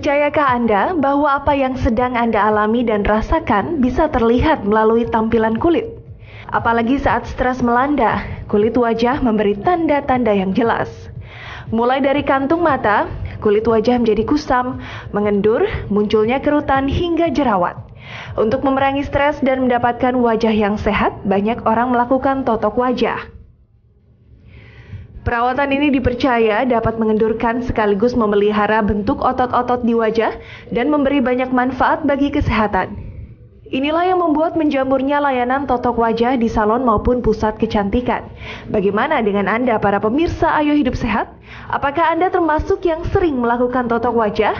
Percayakah Anda bahwa apa yang sedang Anda alami dan rasakan bisa terlihat melalui tampilan kulit? Apalagi saat stres melanda, kulit wajah memberi tanda-tanda yang jelas. Mulai dari kantung mata, kulit wajah menjadi kusam, mengendur, munculnya kerutan hingga jerawat. Untuk memerangi stres dan mendapatkan wajah yang sehat, banyak orang melakukan totok wajah. Perawatan ini dipercaya dapat mengendurkan sekaligus memelihara bentuk otot-otot di wajah dan memberi banyak manfaat bagi kesehatan. Inilah yang membuat menjamurnya layanan totok wajah di salon maupun pusat kecantikan. Bagaimana dengan Anda para pemirsa Ayo Hidup Sehat? Apakah Anda termasuk yang sering melakukan totok wajah?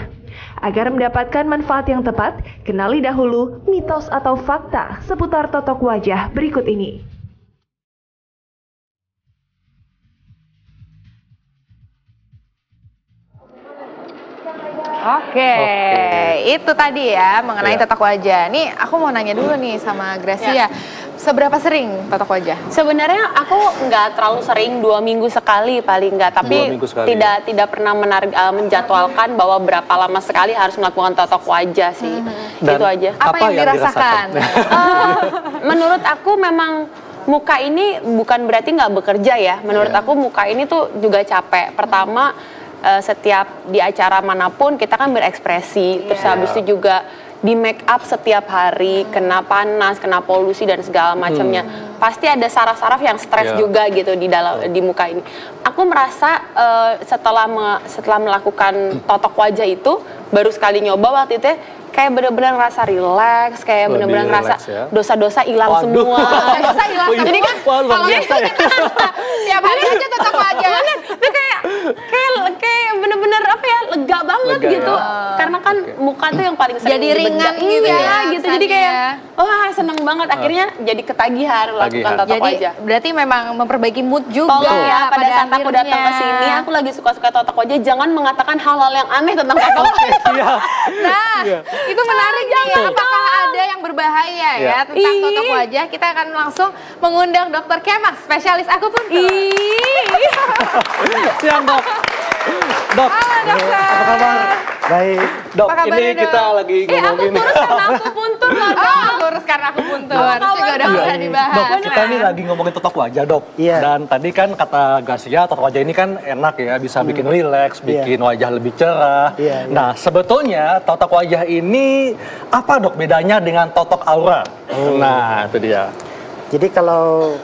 Agar mendapatkan manfaat yang tepat, kenali dahulu mitos atau fakta seputar totok wajah berikut ini. Oke, itu tadi ya mengenai totok wajah. Nih aku mau nanya dulu nih sama Gracia, seberapa sering totok wajah? Sebenarnya aku nggak terlalu sering, 2 minggu sekali paling nggak, tapi tidak pernah menjadwalkan bahwa berapa lama sekali harus melakukan totok wajah sih. Itu aja. Apa yang dirasakan? Menurut aku memang muka ini bukan berarti nggak bekerja ya. Menurut aku muka ini tuh juga capek. Pertama, setiap di acara manapun kita kan berekspresi, terus habis itu juga di make up setiap hari, kena panas, kena polusi dan segala macamnya. Pasti ada saraf-saraf yang stres juga gitu di muka ini. Aku merasa setelah melakukan totok wajah itu, baru sekali nyoba waktu itu kayak bener-bener ngerasa relax, kayak bener-bener ngerasa dosa-dosa hilang semua. Dosa hilang semua. Jadi kan kalau tiap hari aja totok wajah. Itu kayak bener-bener apa ya, lega banget gitu. Karena kan muka tuh yang paling sering jadi ringan gitu ya. Gitu. Jadi kayak wah seneng banget. Akhirnya jadi ketagihan melakukan totok wajah. Berarti memang memperbaiki mood juga. Tolong ya pada saat aku datang ke sini, aku lagi suka-suka totok wajah, jangan mengatakan hal-hal yang aneh tentang totok wajah. Nah, itu menarik nih ya. Apakah ada yang berbahaya ya tentang totok wajah? Kita akan langsung mengundang Dr. Kemas, spesialis akupuntur. Siang dok. Dok. Halo dokter. Apa kabar? Baik. Dok, ini kita lagi ngomongin. Akupuntur loh dok. Lurus karena akupuntur. Itu juga udah bisa dibahas. Dok, kita nih lagi ngomongin totok wajah dok. Dan tadi kan kata Gracia, totok wajah ini kan enak ya, bisa bikin rileks, bikin wajah lebih cerah. Nah, sebetulnya totok wajah ini apa dok bedanya dengan totok aura? Nah, itu dia. Jadi kalau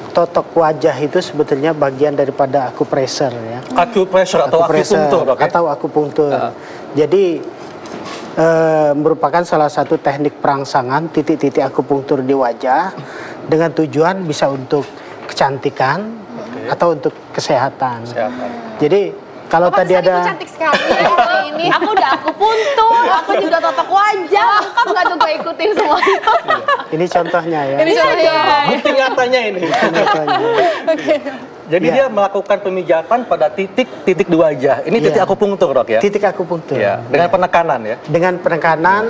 totok wajah itu sebetulnya bagian daripada akupressure ya. Akupressure atau akupunktur dok ya? Atau akupunktur. Jadi merupakan salah satu teknik perangsangan titik-titik akupunktur di wajah dengan tujuan bisa untuk kecantikan atau untuk kesehatan. Jadi kalau tadi ada cantik sekali hari ini. Aku udah akupuntur, aku juga totok wajah. Lengkap nggak tuh gue ikutin semuanya? ini contohnya ya. Ini contohnya. Bukti nyatanya ini. Jadi dia melakukan pemijatan pada titik-titik di wajah. Ini titik akupunktur dok ya? Titik akupunktur. Ya. Dengan penekanan ya? Dengan penekanan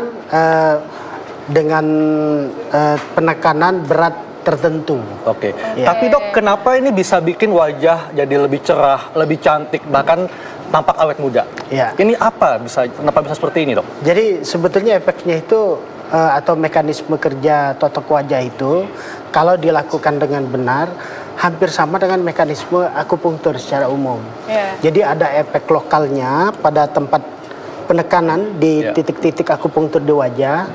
penekanan berat tertentu. Oke. Tapi dok, kenapa ini bisa bikin wajah jadi lebih cerah, lebih cantik, bahkan tampak awet muda? Ini kenapa bisa seperti ini dok? Jadi sebetulnya efeknya itu atau mekanisme kerja totok wajah itu kalau dilakukan dengan benar hampir sama dengan mekanisme akupunktur secara umum. Jadi ada efek lokalnya pada tempat penekanan di titik-titik akupunktur di wajah.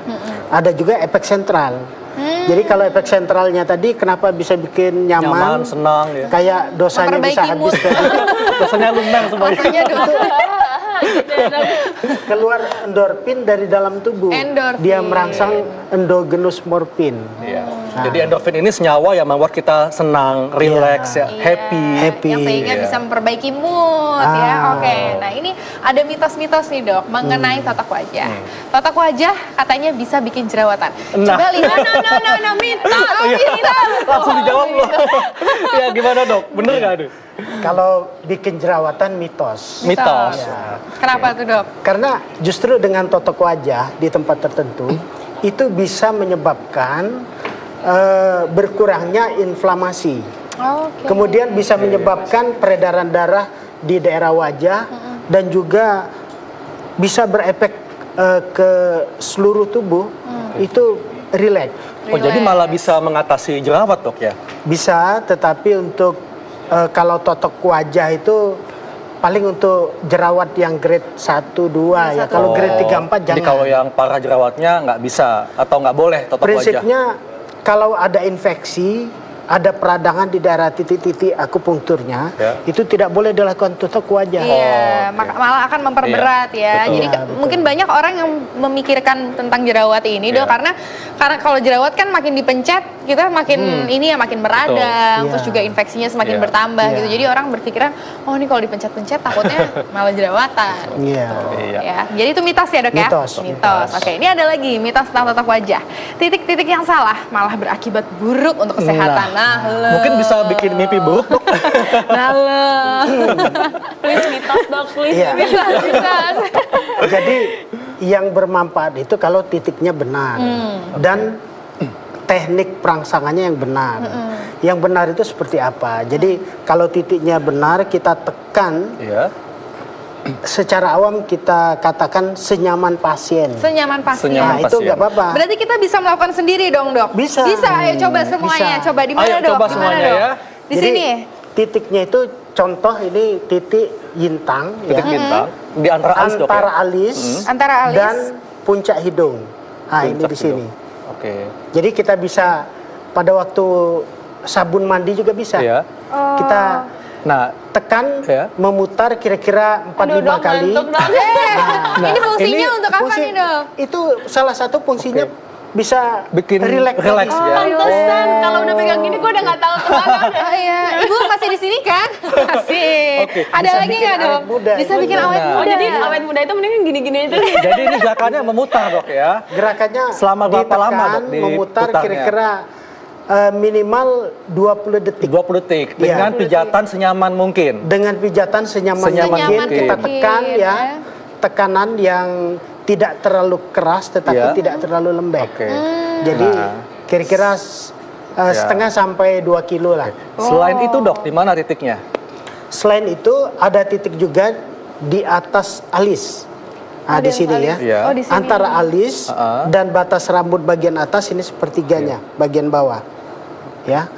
Ada juga efek sentral. Jadi kalau efek sentralnya tadi kenapa bisa bikin nyaman senang ya. Kayak dosanya bisa habis. Dosanya lumer semuanya. Keluar endorfin dari dalam tubuh. Dia merangsang endogenous morfin. Jadi endorfin ini senyawa yang membuat kita senang, relax, happy. Yang sehingga bisa memperbaiki mood ya. Oke, nah ini ada mitos-mitos nih dok mengenai totok wajah. Totok wajah katanya bisa bikin jerawatan. Coba lihat. Mitos. Langsung dijawab loh. Ya gimana dok? Bener nggak tuh? Kalau bikin jerawatan mitos. Mitos. Kenapa tuh dok? Karena justru dengan totok wajah di tempat tertentu itu bisa menyebabkan berkurangnya inflamasi. Kemudian bisa menyebabkan peredaran darah di daerah wajah dan juga bisa berefek ke seluruh tubuh, itu rileks. Oh, jadi malah bisa mengatasi jerawat, Dok ya? Bisa, tetapi untuk kalau totok wajah itu paling untuk jerawat yang grade 1, 2 ya. Kalau grade 3, 4 jangan. Jadi kalau yang parah jerawatnya nggak bisa atau nggak boleh totok wajah? Prinsipnya kalau ada infeksi, ada peradangan di daerah titik-titik akupunkturnya, itu tidak boleh dilakukan totok wajah. Iya, malah akan memperberat ya. Betul. Jadi mungkin banyak orang yang memikirkan tentang jerawat ini, Dok, karena kalau jerawat kan makin dipencet, kita makin ini ya makin meradang, terus juga infeksinya semakin bertambah gitu. Jadi orang berpikiran, oh ini kalau dipencet-pencet takutnya malah jerawatan. Ya, jadi itu mitos ya, Dok ya? Mitos. Oke, ini ada lagi mitos tentang totok wajah. Titik-titik yang salah malah berakibat buruk untuk kesehatan. Mungkin bisa bikin mimpi buruk, Dok. Please mitos, Dok, please. Mitos. Jadi yang bermanfaat itu kalau titiknya benar dan teknik perangsangannya yang benar. Yang benar itu seperti apa? Jadi kalau titiknya benar, kita tekan. Secara awam kita katakan senyaman pasien. Senyaman pasien. Nah, itu nggak apa-apa. Berarti kita bisa melakukan sendiri dong, Dok? Bisa. Bisa, ayo coba semuanya. Bisa. Coba di mana, Dok? Coba semuanya ya. Di sini. Titiknya itu contoh ini titik yintang. Titik yintang. Di antara alis, Dok, antara ya? alis, antara alis dan puncak hidung. Nah, ini di sini. Oke. Jadi kita bisa pada waktu sabun mandi juga bisa. Kita tekan, memutar kira-kira 4-5 kali. Ini fungsinya untuk apa nih, Dok? Itu salah satu fungsinya bisa bikin relax ya. Pantesan kalau udah pegang gini gue udah nggak tahu kemana. Iya, Ibu masih di sini kan? Masih. Ada lagi nggak, Dok? Bisa bikin awet muda. Oh, jadi awet muda itu mending gini-gini aja. Jadi ini gerakannya memutar, Dok ya? Gerakannya selama berapa lama, Dok? Memutar kira-kira minimal 20 detik. 20 detik dengan pijatan senyaman mungkin. Dengan pijatan senyaman mungkin kita tekan ya. Tekanan yang tidak terlalu keras tetapi tidak terlalu lembek. Jadi kira-kira setengah sampai 2 kilo lah. Selain itu, Dok, di mana titiknya? Selain itu ada titik juga di atas alis. Nah, di sini ya. Di sini. Antara alis dan batas rambut bagian atas ini sepertiganya, bagian bawah. Ya.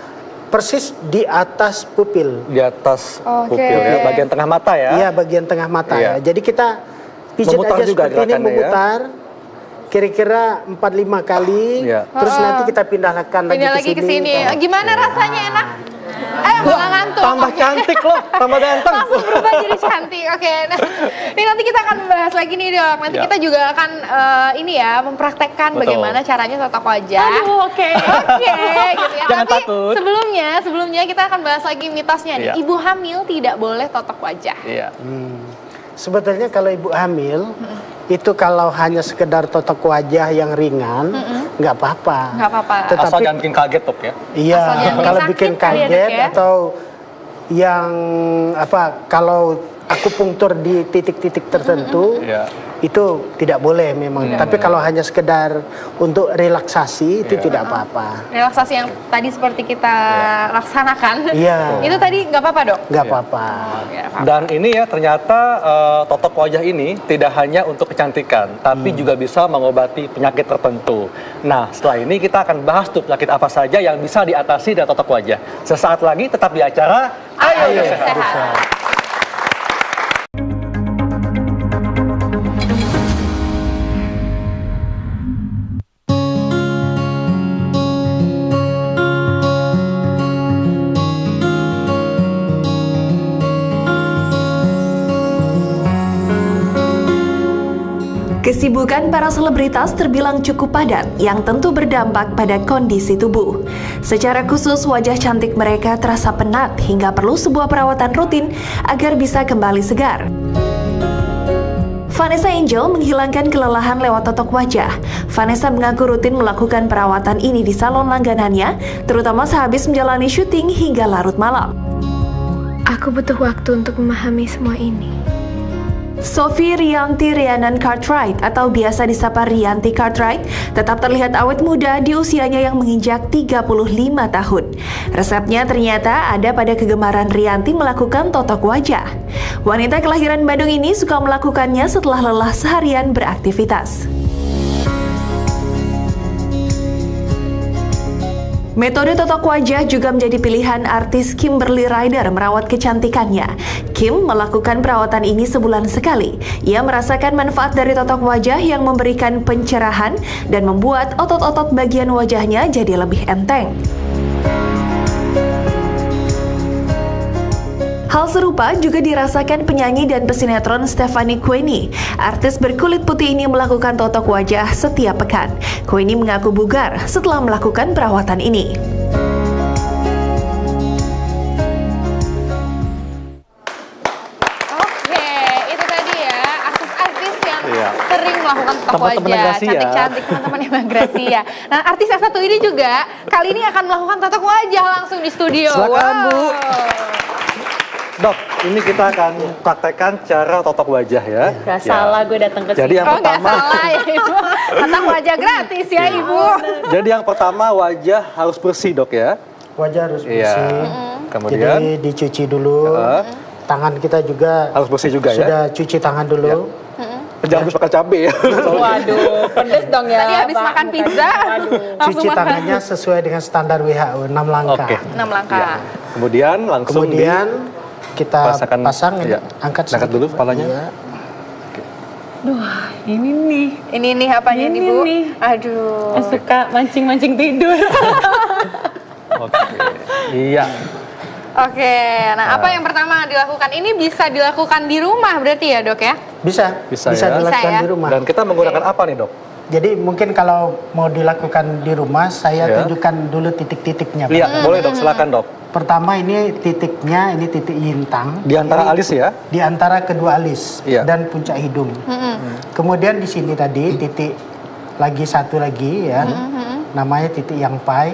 Persis di atas pupil. Di atas pupil ya, bagian tengah mata ya. Iya, bagian tengah mata ya. Jadi kita pijat memutar aja juga seperti ini, memutar kira-kira 4-5 kali. Terus nanti kita pindahkan lagi ke sini. Gimana rasanya, enak? Nggak ngantuk. Tambah cantik loh, tambah ganteng. Langsung berubah jadi cantik. Oke, nah ini nanti kita akan bahas lagi nih, Dok. Nanti kita juga akan ini ya mempraktekkan bagaimana caranya totok wajah. Oke, gitu ya. Jangan Tapi takut. sebelumnya kita akan bahas lagi mitosnya nih. Ibu hamil tidak boleh totok wajah. Sebetulnya kalau ibu hamil itu kalau hanya sekedar totok wajah yang ringan nggak apa-apa. Nggak apa-apa. Tetapi asal jangan bikin kaget, Dok ya. Iya, kalau bikin kaget atau yang kalau akupunktur di titik-titik tertentu itu tidak boleh memang. Tapi kalau hanya sekedar untuk relaksasi itu tidak apa-apa. Relaksasi yang tadi seperti kita laksanakan. Itu tadi nggak apa-apa, Dok? Nggak apa-apa. Dan ini ya ternyata totok wajah ini tidak hanya untuk kecantikan, tapi juga bisa mengobati penyakit tertentu. Nah, setelah ini kita akan bahas tuh penyakit apa saja yang bisa diatasi dari totok wajah. Sesaat lagi tetap di acara Ayo Sehat. Kesibukan para selebritas terbilang cukup padat yang tentu berdampak pada kondisi tubuh. Secara khusus wajah cantik mereka terasa penat hingga perlu sebuah perawatan rutin agar bisa kembali segar. Vanessa Angel menghilangkan kelelahan lewat totok wajah. Vanessa mengaku rutin melakukan perawatan ini di salon langganannya, terutama sehabis menjalani syuting hingga larut malam. Aku butuh waktu untuk memahami semua ini. Sophie Rianti Rhiannon Cartwright atau biasa disapa Rianti Cartwright tetap terlihat awet muda di usianya yang menginjak 35 tahun. Resepnya ternyata ada pada kegemaran Rianti melakukan totok wajah. Wanita kelahiran Bandung ini suka melakukannya setelah lelah seharian beraktivitas. Metode totok wajah juga menjadi pilihan artis Kimberly Ryder merawat kecantikannya. Kim melakukan perawatan ini sebulan sekali. Ia merasakan manfaat dari totok wajah yang memberikan pencerahan dan membuat otot-otot bagian wajahnya jadi lebih enteng. Hal serupa juga dirasakan penyanyi dan pesinetron Stephanie Queenie. Artis berkulit putih ini melakukan totok wajah setiap pekan. Queenie mengaku bugar setelah melakukan perawatan ini. Oke, itu tadi ya artis-artis yang sering melakukan totok wajah, cantik-cantik teman-teman yang Gracia. Nah, artis yang satu ini juga kali ini akan melakukan totok wajah langsung di studio. Silakan, Bu. Dok, ini kita akan praktekkan cara totok wajah ya. Gak salah gue datang ke sini. Jadi yang pertama, nggak salah ya Ibu. Totok wajah gratis ya Ibu. Jadi yang pertama wajah harus bersih dok ya. Wajah harus bersih. Kemudian jadi dicuci dulu. Tangan kita juga harus bersih juga ya. Sudah cuci tangan dulu. Jangan habis makan cabai ya. Waduh, pedes dong ya. Tadi habis makan pizza, Cuci tangannya sesuai dengan standar WHO 6 langkah. Oke. 6 langkah. Kemudian langsung kita pasang, ya. angkat dulu kepalanya. Ya. Duh, ini nih. Ini nih apanya nih Bu? Nih. Aduh. Suka mancing-mancing tidur. Oke. Iya. Oke, nah apa yang pertama dilakukan? Ini bisa dilakukan di rumah berarti ya dok ya? Bisa ya. dilakukan Bisa ya? di rumah. Dan kita menggunakan apa nih dok? Jadi mungkin kalau mau dilakukan di rumah, saya tunjukkan dulu titik-titiknya. Iya, boleh dok, silakan dok. Pertama ini titiknya, ini titik yintang. Di antara alis ya? Di antara kedua alis dan puncak hidung. Kemudian di sini tadi titik lagi satu lagi ya, namanya titik yang pai.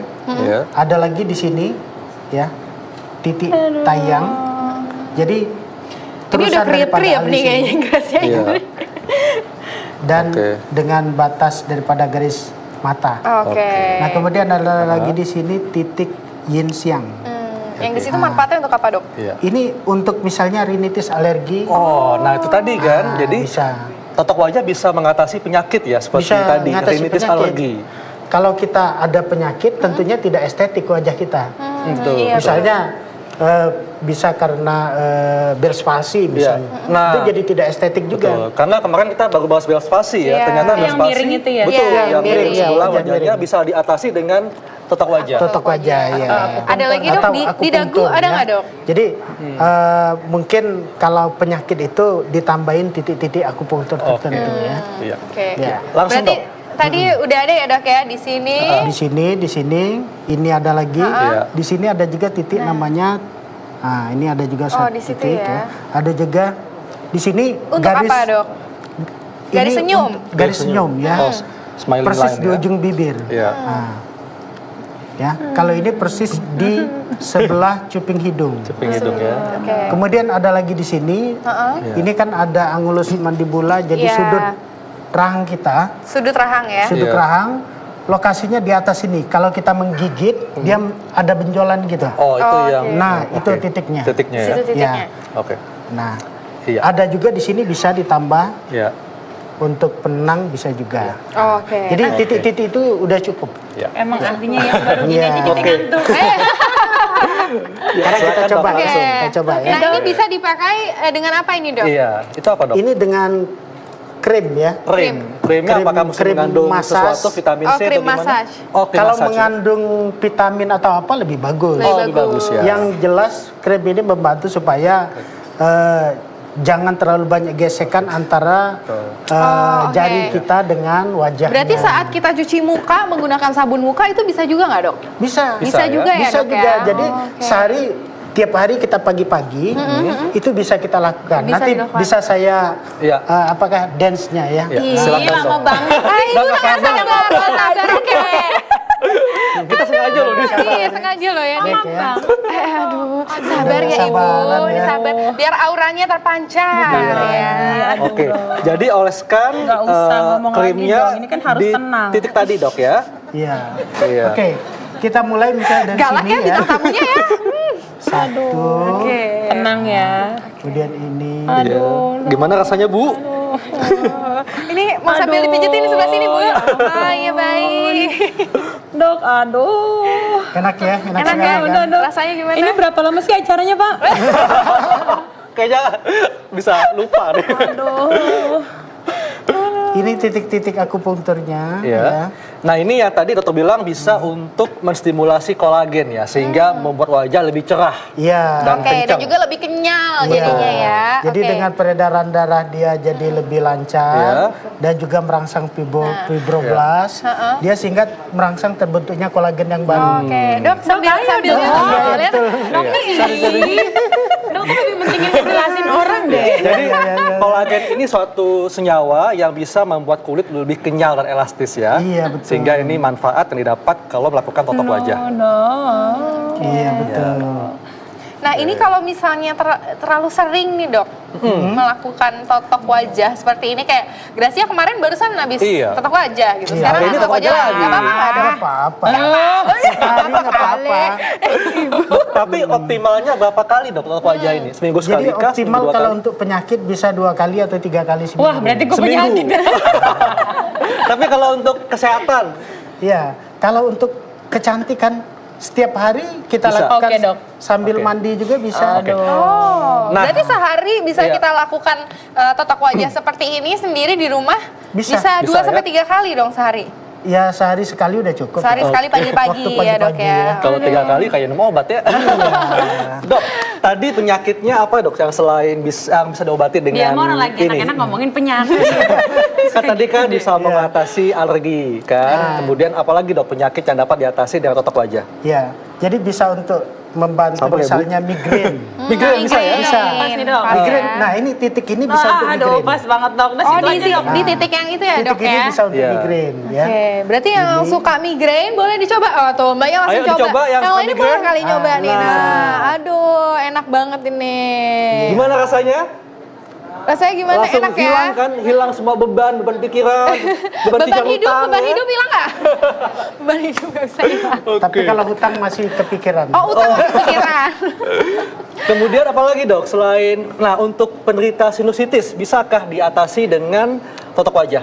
Ada lagi di sini ya, titik tayang. Jadi ini udah kriep-kriep nih kayaknya Gracia. Dan dengan batas daripada garis mata. Oke. Nah kemudian ada lagi di sini titik yin xiang. Yang di situ manfaatnya untuk apa dok? Ini untuk misalnya rinitis alergi. Oh, nah itu tadi kan. Jadi bisa. Totok wajah bisa mengatasi penyakit ya seperti Bisa tadi, mengatasi rinitis penyakit. alergi. Kalau kita ada penyakit, tentunya tidak estetik wajah kita. Betul. Misalnya bisa karena Bell's palsy misalnya. Nah, itu jadi tidak estetik juga. Betul. Karena kemarin kita baru bahas Bell's palsy ya. Ternyata Bell's yang palsy miring itu ya? betul, Yang yang miring miring. sebelah Wajah wajahnya miring. bisa diatasi dengan totok wajah. Totok wajah ya. Ada lagi dok Atau di akupunktur, dagu ada nggak dok? Jadi mungkin kalau penyakit itu ditambahin titik-titik akupunktur tertentu ya. Iya. Oke. Ya. Langsung Berarti dok. tadi udah ada ya dok ya di sini. Di sini, ini ada lagi. Di sini ada juga titik namanya. Nah, ini ada juga satu di situ titik ya. Ada juga di sini Untuk garis. apa dok? Garis ini senyum? Garis senyum ya. Oh, smiling Persis line di ya. ujung bibir. Iya. Nah, ya, kalau ini persis di sebelah cuping hidung. Cuping hidung ya. Oke. Kemudian ada lagi di sini. Ini kan ada angulus mandibula, jadi Iya. sudut rahang kita. Sudut rahang ya? Sudut Iya. rahang. Lokasinya di atas ini. Kalau kita menggigit, dia ada benjolan gitu. Oh, itu yang. Nah, oke. itu titiknya. Titiknya ya. Situ titiknya. Oke. Nah, Iya. ada juga di sini bisa ditambah Iya. untuk penang bisa juga. Oke. Jadi titik-titik itu udah cukup. Iya. Emang artinya yang baru gini Iya. aja titik Oke. ngantuk. Sekarang kita silakan, coba Dok, langsung. Oke. Kita coba ya. Nah ini bisa dipakai dengan apa ini dok? Iya. Itu apa dok? Ini dengan krim ya. Krim. Krimnya Krim- apakah mesti krim mengandung massage. sesuatu vitamin Oh, C krim atau gimana? massage. Oh, krim Kalau massage, ya? mengandung vitamin atau apa lebih bagus. Lebih Oh, lebih bagus ya. Yang jelas krim ini membantu supaya jangan terlalu banyak gesekan antara oke. jari kita dengan wajahnya. Berarti saat kita cuci muka menggunakan sabun muka itu bisa juga nggak dok? bisa Bisa ya? juga ya bisa dok juga. ya? Jadi Oh, oke. sehari tiap hari kita pagi-pagi itu bisa kita lakukan. Bisa Nanti dilakukan. bisa saya Iya. apakah dance-nya ya? Iya. Ih, Silakan, lama Dok. banget. Ibu Nggak nggak apa-apa. sabar, oke. Kita sengaja loh nih. Ih, sengaja loh ya. Baik ya. Aduh, sabar ya Ibu. Sabaran ya. Sabar, biar auranya terpancar ya. Oke, jadi oleskan Nggak usah ngomong lagi krimnya dong, ini kan harus di tenang. titik tadi dok ya. Iya. Iya. Oke, kita mulai misalnya dari Galak sini ya ya. bintang tamunya ya. Satu, Tenang ya. kemudian ini. Iya. Gimana rasanya Bu? Ini mau sambil dipijitin di sebelah sini Bu. Oh iya baik. Dok, aduh. Enak ya, enak Enak sekali ya, kan? Udah, Dok. Rasanya gimana? Ini berapa lama sih acaranya, Pak? Kayaknya bisa lupa deh. Aduh. Ini titik-titik akupunkturnya. Iya. Ya. Nah ini yang tadi dokter bilang bisa untuk menstimulasi kolagen ya, sehingga membuat wajah lebih cerah. Iya. Dan Oke, dan kencang. juga lebih kenyal Iya. jadinya ya. Jadi Oke. dengan peredaran darah dia jadi lebih lancar dan juga merangsang fibroblast. Dia sehingga merangsang terbentuknya kolagen yang baru. Oke, Dok sambil Iya, lihat. betul. Dok ini. Dok lebih pentingin ngejelasin orang deh. Jadi kolagen ini suatu senyawa yang bisa membuat kulit lebih kenyal dan elastis ya. Iya, betul. Sehingga ini manfaat yang didapat kalau melakukan totok wajah. Iya, betul. Nah ini kalau misalnya terlalu sering nih dok melakukan totok wajah seperti ini, kayak Gracia kemarin barusan habis Iya. totok wajah gitu. Iya. Sekarang Hari ini totok totok wajah wajah lagi. lagi. Gak apa-apa nggak dok? Nggak apa-apa. Sekali nggak apa-apa. Tapi optimalnya berapa kali dok totok wajah ini? Seminggu Jadi sekali kah? optimal Seminggu dua kalau kali? untuk penyakit bisa 2 kali atau 3 kali seminggu. Wah, berarti gue Seminggu. penyakit. Tapi kalau untuk kesehatan, Iya, kalau untuk kecantikan setiap hari kita Bisa. lakukan Oke, Dok. sambil Oke. mandi juga bisa. Oh, Nah. berarti sehari bisa Iya. kita lakukan totok wajah seperti ini sendiri di rumah? Bisa. Bisa 2 Bisa, sampai ya? 3 kali dong sehari? Ya sehari sekali udah cukup. Sehari sekali pagi-pagi Waktu ya dok pagi-pagi ya? ya. kalau 3 kali kayak minum obat ya. Dok, tadi penyakitnya apa dok yang selain bisa diobati dengan Biar mau orang lagi ini? enak-enak ngomongin penyakit. Kan tadi kan bisa mengatasi alergi kan. Kemudian apalagi dok penyakit yang dapat diatasi dengan totok wajah? Ya, jadi bisa untuk membantu Sabar ya, Bu. misalnya migrain. Migrain bisa ya? Bisa. Pas nih, Dok. Migrain. Nah, ini titik ini bisa untuk Aduh, migrain. pas banget dok. Udah Oh situ aja dok. di titik yang itu ya Titik dok ini ya? bisa untuk Iya. migrain ya. Oke, berarti yang suka migrain boleh dicoba. Oh tuh, Mbaknya langsung Ayo dicoba yang suka lainnya boleh migrain. kali nyoba nih. Nah. Nah, aduh, enak banget ini. Gimana rasanya? Rasanya gimana? Langsung Enak ya? hilang kan? Hilang semua beban pikiran, beban pikiran hutang. beban ya. hidup hilang nggak? Beban hidup nggak bisa hilang. Tapi kalau hutang masih kepikiran. Oh, utang masih pikiran. Kemudian apalagi dok selain, nah untuk penderita sinusitis bisakah diatasi dengan totok wajah?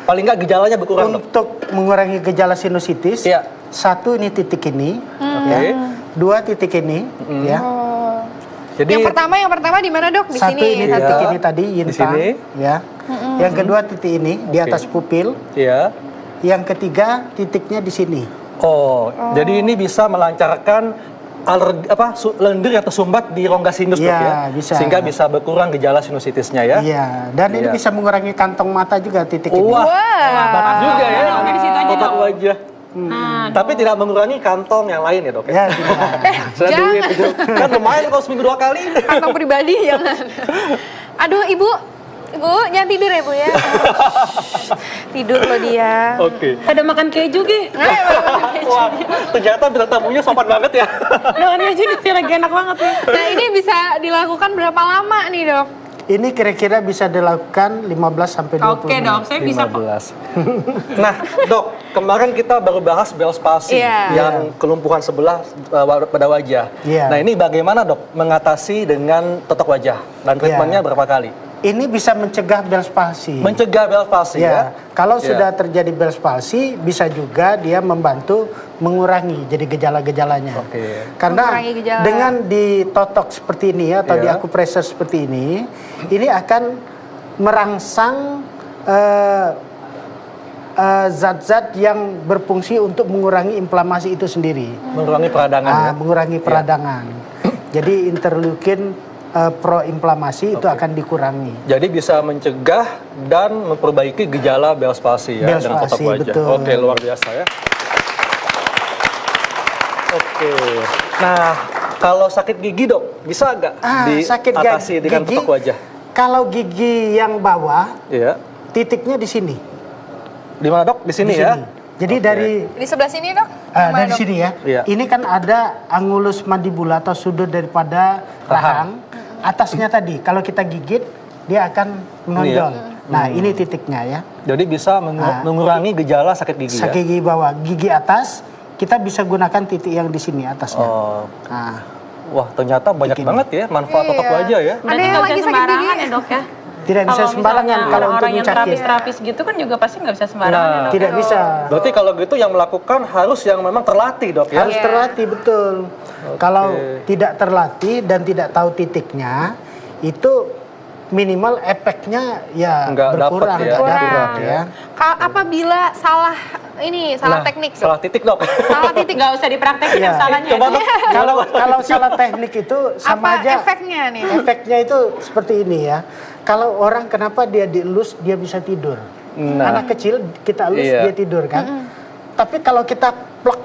Paling nggak gejalanya berkurang dok? Untuk mengurangi gejala sinusitis, Iya. 1 ini titik ini, Oke. ya. 2 titik ini, ya. Jadi Yang pertama di mana dok? Di 1 ini sini. titik Iya. ini tadi Di yintang, sini. ya. Yang kedua titik ini di Oke. atas pupil. ya. Yang ketiga titiknya di sini. Oh, jadi ini bisa melancarkan lendir yang tersumbat di rongga sinus dok Iya, ya? bisa. Sehingga bisa berkurang gejala sinusitisnya ya? Iya, dan ini Iya. bisa mengurangi kantong mata juga titik ini. Wah, bagus juga ya. Dok, di situ aja, Totok Dok. wajah. Tapi tidak mengurangi kantong yang lain ya dok ya? Ya, tidak. Sudah Jangan. duit itu. Kan lumayan kalau seminggu 2 kali. Kantong pribadi jangan. Aduh, Ibu jangan tidur ya, Bu ya. Tidur loh dia. Oke. Ada makan keju, Gi. Wah, ternyata bintang tamunya sopan banget ya. Makan keju nih, lagi enak banget nih. Nah, ini bisa dilakukan berapa lama nih, Dok? Ini kira-kira bisa dilakukan 15 sampai 20 Oke menit. dok, saya bisa kok. 15. Nah, dok, kemarin kita baru bahas Bell's palsy Iya. yang kelumpuhan sebelah pada wajah. Iya. Nah, ini bagaimana dok mengatasi dengan totok wajah dan treatmentnya berapa kali? Ini bisa mencegah Bell's palsy. Mencegah Bell's palsy ya? Kalau Ya. sudah terjadi Bell's palsy, bisa juga dia membantu mengurangi jadi gejala-gejalanya. Oke. Karena Mengurangi gejala. dengan ditotok seperti ini atau Iya. di akupressor seperti ini akan merangsang zat-zat yang berfungsi untuk mengurangi inflamasi itu sendiri. Mengurangi peradangan ya? Mengurangi peradangan. Jadi interleukin proinflamasi itu akan dikurangi. Jadi bisa mencegah dan memperbaiki gejala Bell's palsy ya Bell's dengan totok palsy, wajah. betul. Oke, luar biasa ya. Oke. Nah, kalau sakit gigi dok, bisa nggak Sakit diatasi dengan gigi, totok wajah? Kalau gigi yang bawah, Iya. titiknya di sini. Di mana dok? Di sini Di ya? sini. Jadi dari Di sebelah sini dok? dari Dok? sini ya. Iya. Ini kan ada angulus mandibula atau sudut daripada rahang. Atasnya tadi kalau kita gigit dia akan menonjol. Nah, ini titiknya ya. Jadi bisa mengurangi gejala sakit gigi Sakit gigi bawah, gigi atas kita bisa gunakan titik yang di sini atasnya. Oh. Nah, Wah, ternyata banyak banget ya manfaat totok wajah ya. Ada Berarti yang nggak lagi bisa sakit sembarangan gigi. ya dok ya? tidak bisa sembarangan kalau untuk orang yang mencakit. terapis gitu kan juga pasti nggak bisa sembarangan ya dok. Tidak bisa. Berarti kalau gitu yang melakukan harus yang memang terlatih dok ya? Harus terlatih betul. Kalau tidak terlatih dan tidak tahu titiknya, itu minimal efeknya ya Nggak berkurang, dapet ya. nggak dapet Kurang. ya. Apabila salah Nah, teknik dok? salah titik dok. Salah titik. Nggak usah dipraktekin Iya. salahnya. Coba dok. Kalau salah teknik itu sama Apa aja. efeknya nih? Efeknya itu seperti ini ya. Kalau orang kenapa dia dielus dia bisa tidur. Nah. Anak kecil kita elus Iya. dia tidur kan. Tapi kalau kita plek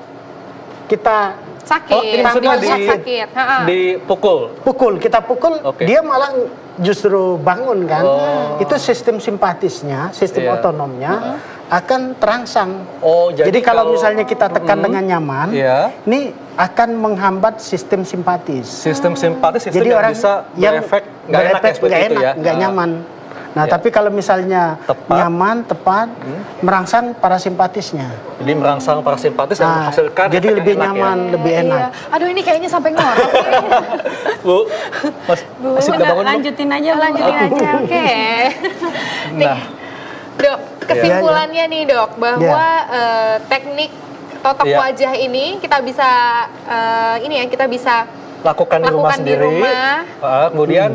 kita Sakit. Ini maksudnya sakit. Ha-ha. dipukul. kita pukul, Oke. dia malah justru bangun kan. Oh. Itu sistem simpatisnya, sistem Iya. otonomnya akan terangsang. Oh, jadi kalau kalau- misalnya kita tekan dengan nyaman, Iya. ini akan menghambat sistem simpatis. Sistem simpatis sistem Jadi yang orang bisa berefek nggak enak ya seperti itu ya. nggak nyaman. Nah, Ya. tapi kalau misalnya Tepat. nyaman, tepat, merangsang parasimpatisnya. Jadi merangsang parasimpatis yang Nah, menghasilkan jadi efek lebih enak nyaman, lebih enak. Iya. Aduh ini kayaknya sampai ngorok. Bu, masih nggak Udah, bangun? Bu? lanjutin aja Bu. Lanjutin aja, oke. Nah, Dok, kesimpulannya nih dok, bahwa teknik totok Iya. wajah ini kita bisa kita bisa lakukan di rumah Lakukan di sendiri. rumah. Kemudian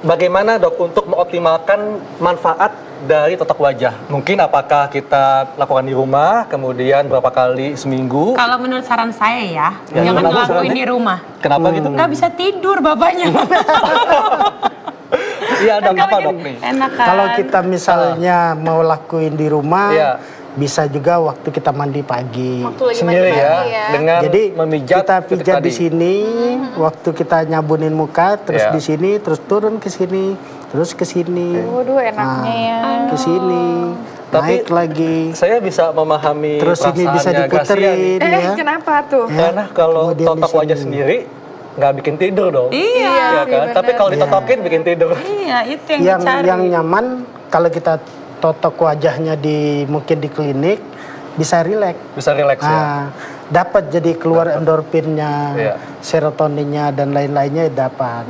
bagaimana dok untuk mengoptimalkan manfaat dari totok wajah? Mungkin apakah kita lakukan di rumah, kemudian berapa kali seminggu? Kalau menurut saran saya ya, Ya, jangan kenapa ngelakuin sarannya? di rumah. Kenapa gitu? Nggak bisa tidur bapaknya. Iya, ada Kalau apa gitu dok nih? Enak kan? Kalau kita misalnya mau lakuin di rumah, Iya. bisa juga waktu kita mandi pagi. waktu lagi Sendiri mandi ya, pagi ya. dengan Jadi memijat kita titik pijat tadi. di sini, waktu kita nyabunin muka, terus Iya. di sini, terus turun ke sini, terus ke sini, Waduh enaknya ya. ke sini, Tapi naik lagi, Saya bisa memahami terus ini bisa perasaannya Gracia nih. diputerin ya. Kenapa tuh? Ya. Karena kalau Kemudian di totok wajah sini. sendiri nggak bikin tidur dong. Iya. Ya sih, kan? bener. Tapi kalau ditotokin bikin tidur. Iya, itu yang, Yang dicari. yang nyaman kalau kita totok wajahnya mungkin di klinik bisa rileks. Bisa rileks ya. Nah, dapat jadi keluar endorfinnya, Iya. serotoninnya dan lain-lainnya dapat.